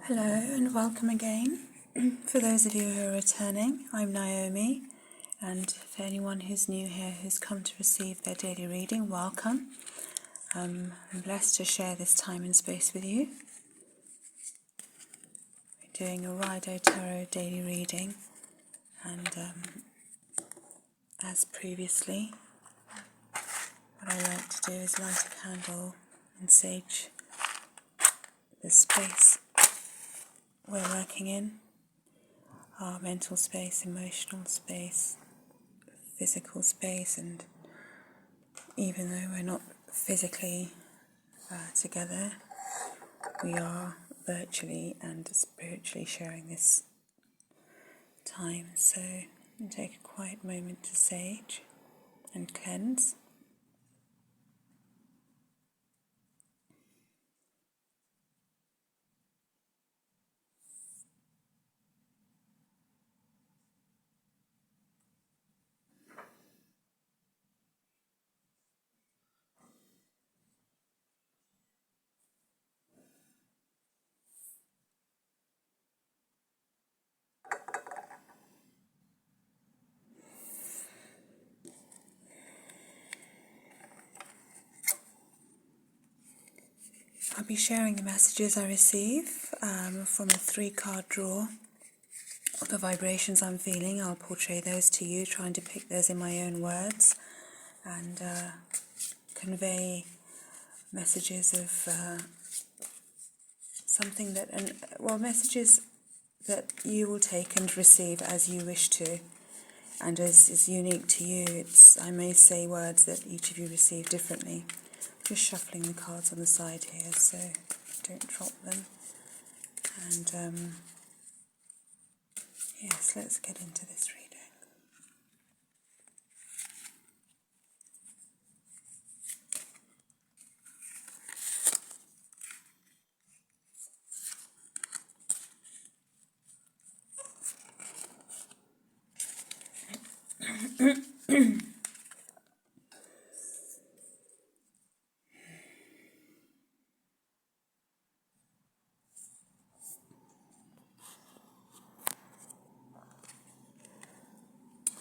Hello and welcome again. For those of you who are returning, I'm Naomi, and for anyone who's new here who's come to receive their daily reading, welcome. I'm blessed to share this time and space with you. We're doing a Rido Tarot daily reading, and as previously, what I like to do is light a candle and sage the space we're working in, our mental space, emotional space, physical space, and even though we're not physically together, we are virtually and spiritually sharing this time. So take a quiet moment to sage and cleanse. I'll be sharing the messages I receive from a 3-card draw of the vibrations I'm feeling. I'll portray those to you, trying to pick those in my own words and convey messages of something that, messages that you will take and receive as you wish to, and as is unique to you. I may say words that each of you receive differently. Just shuffling the cards on the side here so don't drop them. And yes, let's get into this reading.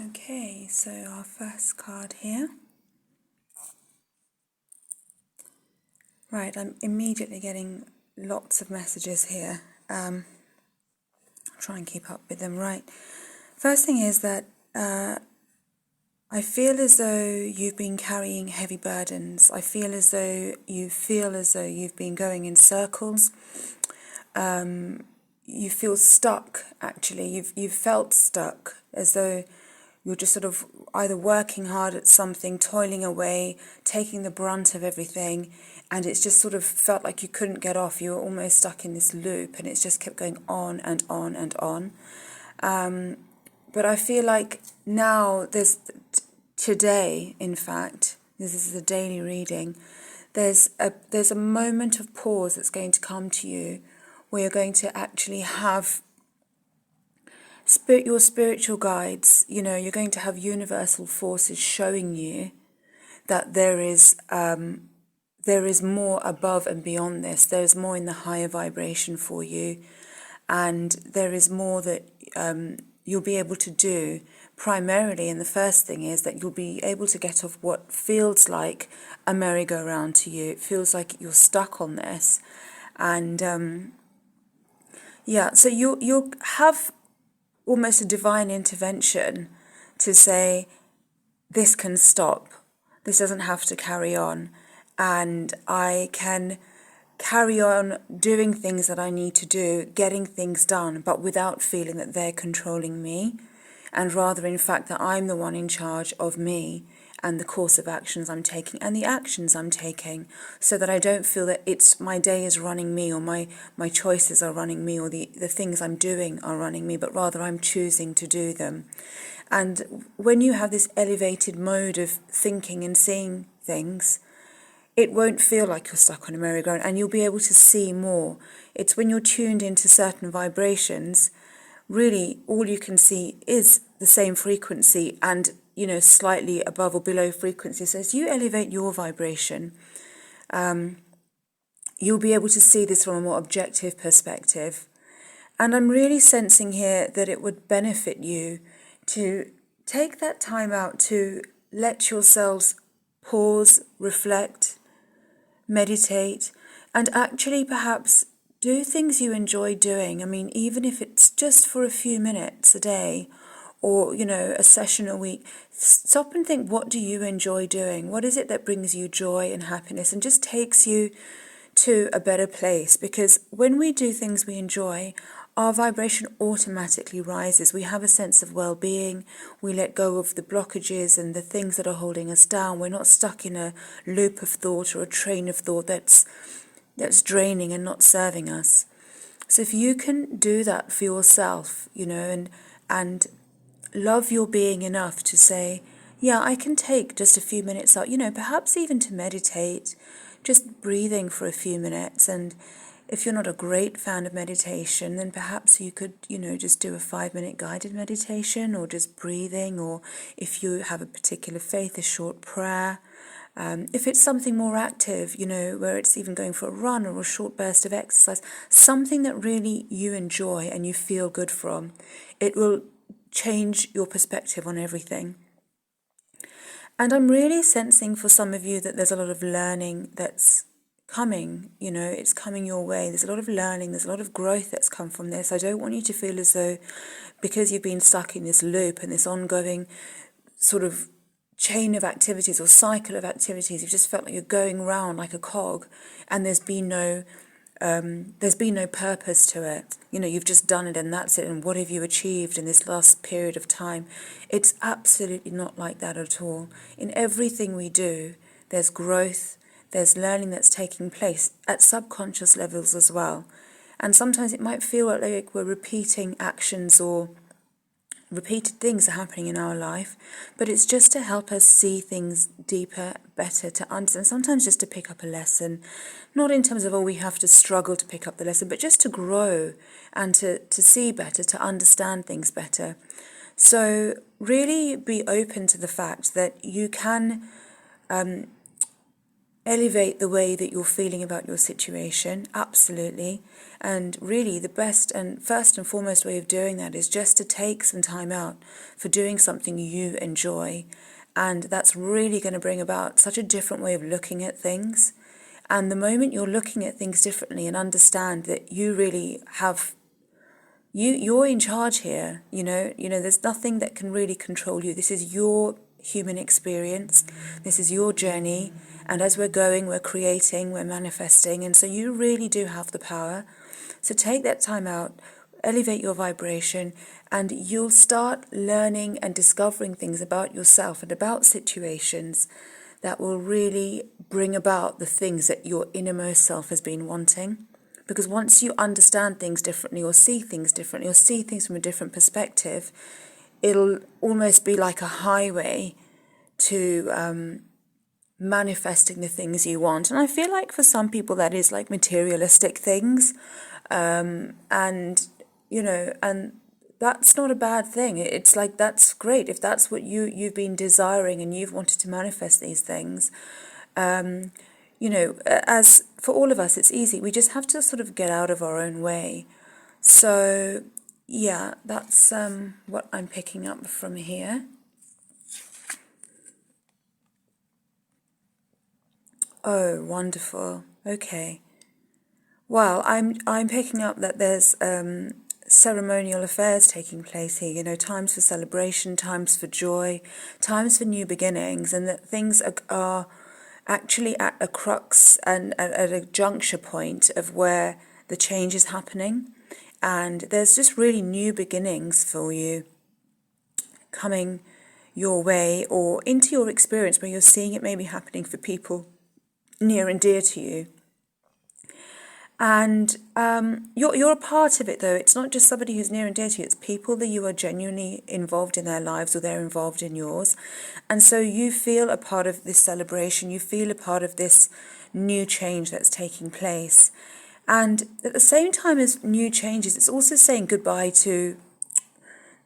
Okay, so our first card here. Right, I'm immediately getting lots of messages here. I'll try and keep up with them. Right, first thing is that I feel as though you've been carrying heavy burdens. I feel as though you've been going in circles. You feel stuck, actually. You've felt stuck, as though you're just sort of either working hard at something, toiling away, taking the brunt of everything, and it's just sort of felt like you couldn't get off. You were almost stuck in this loop, and it's just kept going on and on and on. But I feel like now today, in fact, this is a daily reading, there's a moment of pause that's going to come to you where you're going to actually have your spiritual guides. You're going to have universal forces showing you that there is more above and beyond this. There's more in the higher vibration for you, and there is more that you'll be able to do. Primarily, and the first thing is that you'll be able to get off what feels like a merry-go-round to you. It feels like you're stuck on this, and so you'll have almost a divine intervention to say, this can stop, this doesn't have to carry on, and I can carry on doing things that I need to do, getting things done, but without feeling that they're controlling me, and rather, in fact, that I'm the one in charge of me and the course of actions I'm taking and the actions I'm taking, so that I don't feel that my day is running me, or my choices are running me, or the things I'm doing are running me, but rather I'm choosing to do them. And when you have this elevated mode of thinking and seeing things, it won't feel like you're stuck on a merry-go-round, and you'll be able to see more. It's when you're tuned into certain vibrations, really all you can see is the same frequency and slightly above or below frequency. So as you elevate your vibration, you'll be able to see this from a more objective perspective. And I'm really sensing here that it would benefit you to take that time out to let yourselves pause, reflect, meditate, and actually perhaps do things you enjoy doing. I mean, even if it's just for a few minutes a day or, a session a week, stop and think, what do you enjoy doing? What is it that brings you joy and happiness and just takes you to a better place? Because when we do things we enjoy, our vibration automatically rises. We have a sense of well-being. We let go of the blockages and the things that are holding us down. We're not stuck in a loop of thought or a train of thought that's draining and not serving us. So if you can do that for yourself, and love your being enough to say, yeah, I can take just a few minutes out, perhaps even to meditate, just breathing for a few minutes. And if you're not a great fan of meditation, then perhaps you could, just do a 5-minute guided meditation or just breathing, or if you have a particular faith, a short prayer. If it's something more active, where it's even going for a run or a short burst of exercise, something that really you enjoy and you feel good from, it will change your perspective on everything. And I'm really sensing for some of you that there's a lot of learning that's coming, it's coming your way. There's a lot of learning, there's a lot of growth that's come from this. I don't want you to feel as though because you've been stuck in this loop and this ongoing sort of chain of activities or cycle of activities, you've just felt like you're going round like a cog and there's been no purpose to it. You've just done it and that's it. And what have you achieved in this last period of time? It's absolutely not like that at all. In everything we do, there's growth, there's learning that's taking place at subconscious levels as well. And sometimes it might feel like we're repeating actions or repeated things are happening in our life, but it's just to help us see things deeper, better, to understand, sometimes just to pick up a lesson, not in terms of, we have to struggle to pick up the lesson, but just to grow and to see better, to understand things better. So really be open to the fact that you can elevate the way that you're feeling about your situation, absolutely. And really the best and first and foremost way of doing that is just to take some time out for doing something you enjoy. And that's really going to bring about such a different way of looking at things. And the moment you're looking at things differently and understand that you really have, you're in charge here, there's nothing that can really control you. This is your human experience. This is your journey. And as we're going, we're creating, we're manifesting. And so you really do have the power. So take that time out, elevate your vibration, and you'll start learning and discovering things about yourself and about situations that will really bring about the things that your innermost self has been wanting. Because once you understand things differently or see things differently or see things from a different perspective, it'll almost be like a highway to manifesting the things you want. And I feel like for some people that is like materialistic things, and that's not a bad thing. It's like, that's great if that's what you've been desiring and you've wanted to manifest these things. As for all of us, it's easy. We just have to sort of get out of our own way. So yeah, that's what I'm picking up from here. Oh, wonderful. Okay. Well, I'm picking up that there's ceremonial affairs taking place here, times for celebration, times for joy, times for new beginnings, and that things are actually at a crux and at a juncture point of where the change is happening. And there's just really new beginnings for you coming your way or into your experience where you're seeing it maybe happening for people near and dear to you. And you're a part of it, though. It's not just somebody who's near and dear to you. It's people that you are genuinely involved in their lives or they're involved in yours. And so you feel a part of this celebration. You feel a part of this new change that's taking place. And at the same time as new changes, it's also saying goodbye to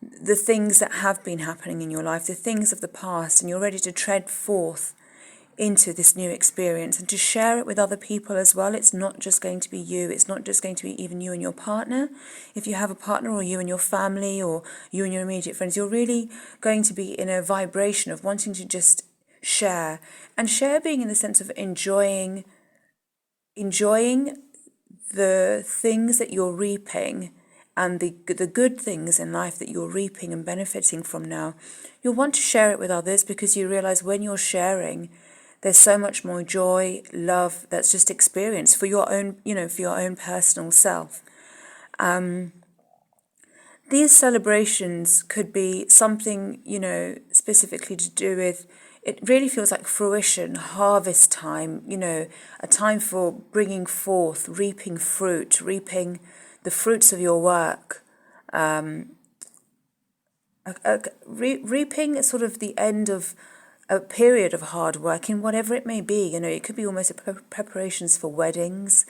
the things that have been happening in your life, the things of the past, and you're ready to tread forth into this new experience, and to share it with other people as well. It's not just going to be you. It's not just going to be even you and your partner. If you have a partner, or you and your family, or you and your immediate friends, you're really going to be in a vibration of wanting to just share. And share being in the sense of enjoying the things that you're reaping, and the good things in life that you're reaping and benefiting from now. You'll want to share it with others, because you realize when you're sharing, there's so much more joy, love that's just experienced for your own, for your own personal self. These celebrations could be something, specifically to do with, it really feels like fruition, harvest time, a time for bringing forth, reaping fruit, reaping the fruits of your work, reaping sort of the end of a period of hard work in whatever it may be. It could be almost preparations for weddings.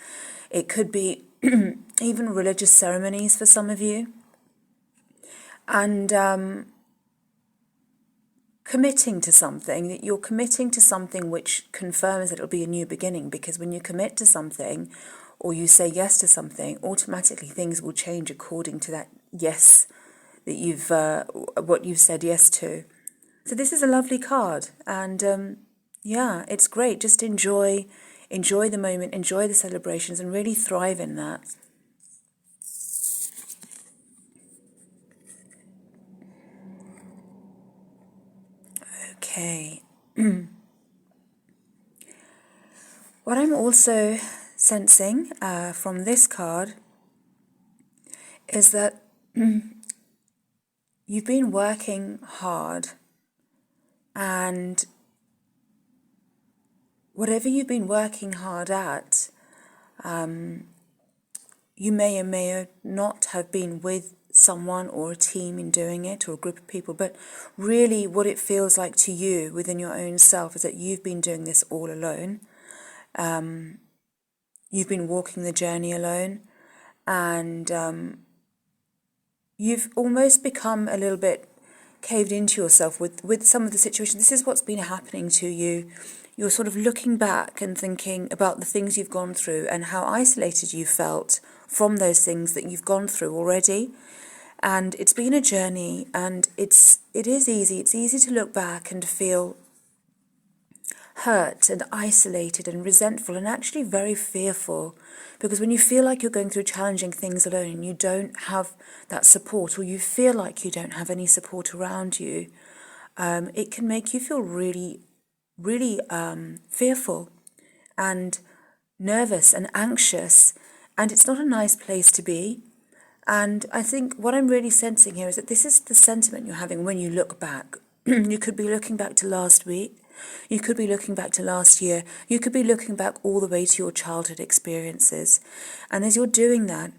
It could be even religious ceremonies for some of you. And committing to something, that you're committing to something which confirms that it'll be a new beginning. Because when you commit to something, or you say yes to something, automatically things will change according to that yes that you've what you've said yes to. So this is a lovely card, and it's great. Just enjoy the moment, enjoy the celebrations, and really thrive in that. Okay. What I'm also sensing from this card is that you've been working hard, and whatever you've been working hard at, you may or may not have been with someone or a team in doing it, or a group of people, but really what it feels like to you within your own self is that you've been doing this all alone. You've been walking the journey alone, and you've almost become a little bit caved into yourself with some of the situations. This is what's been happening to you. You're sort of looking back and thinking about the things you've gone through and how isolated you felt from those things that you've gone through already. And it's been a journey, and it is easy. It's easy to look back and feel hurt and isolated and resentful, and actually very fearful, because when you feel like you're going through challenging things alone and you don't have that support, or you feel like you don't have any support around you, it can make you feel really, really fearful and nervous and anxious, and it's not a nice place to be. And I think what I'm really sensing here is that this is the sentiment you're having when you look back. You could be looking back to last week. You could be looking back to last year. You could be looking back all the way to your childhood experiences. And as you're doing that,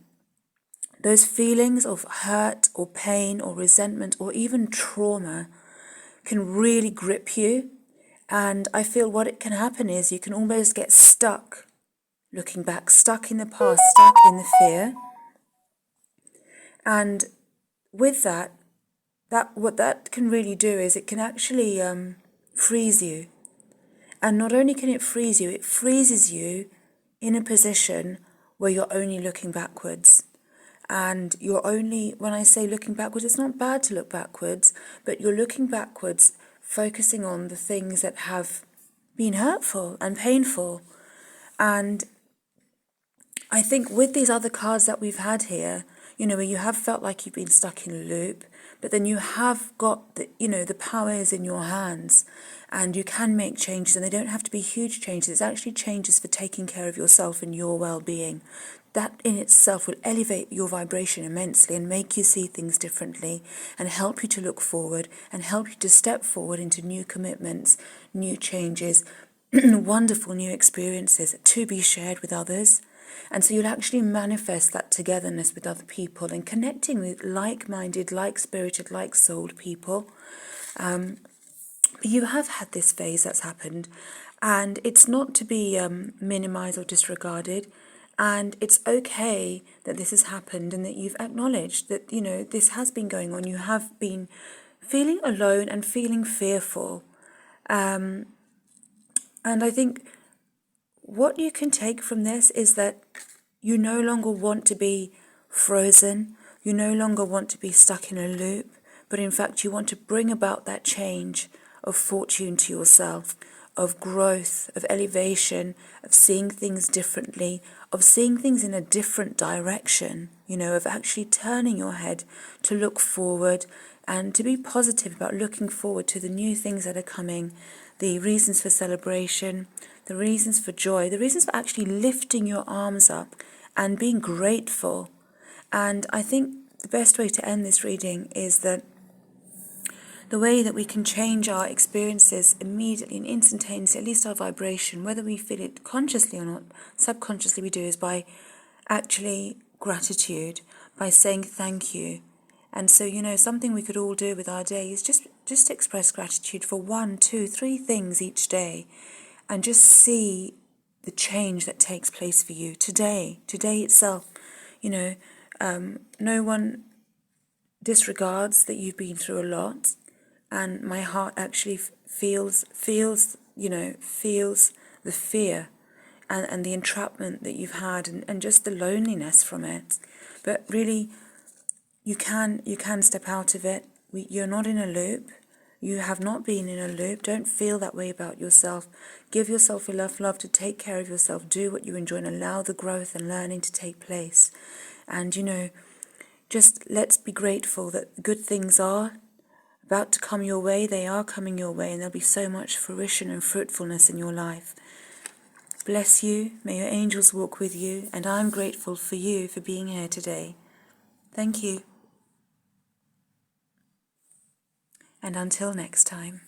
those feelings of hurt or pain or resentment or even trauma can really grip you. And I feel what it can happen is you can almost get stuck looking back, stuck in the past, stuck in the fear. And with that what that can really do is it can actually freeze you. And not only can it freeze you, it freezes you in a position where you're only looking backwards. And you're only, when I say looking backwards, it's not bad to look backwards, but you're looking backwards, focusing on the things that have been hurtful and painful. And I think with these other cards that we've had here, where you have felt like you've been stuck in a loop, but then you have got the power is in your hands, and you can make changes, and they don't have to be huge changes. It's actually changes for taking care of yourself and your well-being. That in itself will elevate your vibration immensely and make you see things differently, and help you to look forward, and help you to step forward into new commitments, new changes, wonderful new experiences to be shared with others. And so you'll actually manifest that togetherness with other people and connecting with like-minded, like-spirited, like-souled people. You have had this phase that's happened, and it's not to be minimized or disregarded. And it's okay that this has happened, and that you've acknowledged that, this has been going on. You have been feeling alone and feeling fearful. And I think what you can take from this is that you no longer want to be frozen, you no longer want to be stuck in a loop, but in fact you want to bring about that change of fortune to yourself, of growth, of elevation, of seeing things differently, of seeing things in a different direction, of actually turning your head to look forward and to be positive about looking forward to the new things that are coming, the reasons for celebration, the reasons for joy, the reasons for actually lifting your arms up and being grateful. And I think the best way to end this reading is that the way that we can change our experiences immediately and instantaneously, at least our vibration, whether we feel it consciously or not, subconsciously we do, is by actually gratitude, by saying thank you. And so, something we could all do with our day is just express gratitude for 1, 2, 3 things each day, and just see the change that takes place for you today itself. No one disregards that you've been through a lot, and my heart actually feels the fear and the entrapment that you've had, and just the loneliness from it. But really, you can step out of it. You're not in a loop. You have not been in a loop. Don't feel that way about yourself. Give yourself enough love to take care of yourself. Do what you enjoy and allow the growth and learning to take place. And, just let's be grateful that good things are about to come your way. They are coming your way, and there'll be so much fruition and fruitfulness in your life. Bless you. May your angels walk with you. And I'm grateful for you for being here today. Thank you. And until next time.